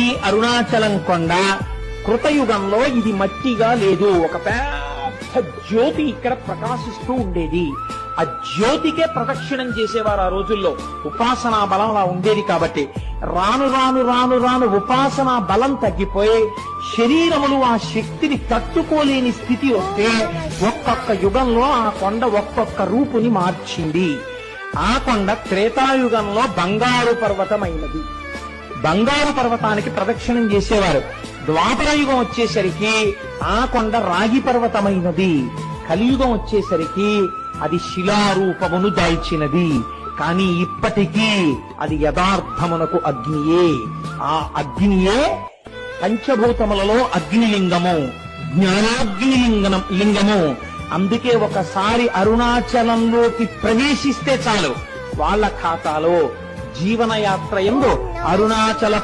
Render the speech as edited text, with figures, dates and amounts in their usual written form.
ఈ అరుణాచలం కొండ కృతయుగంలో ఇది మట్టిగా లేదు, ఒక పెద్ద జ్యోతి ఇక్కడ ప్రకాశిస్తూ ఉండేది. ఆ జ్యోతికే ప్రదక్షిణం చేసేవారు ఆ రోజుల్లో. ఉపాసనా బలం అలా ఉండేది కాబట్టి రాను రాను రాను రాను ఉపాసనా బలం తగ్గిపోయి శరీరములు ఆ శక్తిని తట్టుకోలేని స్థితి వస్తే ఒక్కొక్క యుగంలో ఆ కొండ ఒక్కొక్క రూపుని మార్చింది. ఆ కొండ త్రేతాయుగంలో బంగారు పర్వతమైనది. బంగారు పర్వతానికి ప్రదక్షిణం చేసేవారు. ద్వాపర యుగం వచ్చేసరికి ఆ కొండ రాగి పర్వతమైనది. కలియుగం వచ్చేసరికి అది శిలారూపమును దాల్చినది. కానీ ఇప్పటికీ అది యథార్థమునకు అగ్నియే. ఆ అగ్నియే పంచభూతములలో అగ్నిలింగము, లింగము. అందుకే ఒకసారి అరుణాచలంలోకి ప్రవేశిస్తే చాలు వాళ్ళ ఖాతాలో జీవనయాత్ర యందు అరుణాచల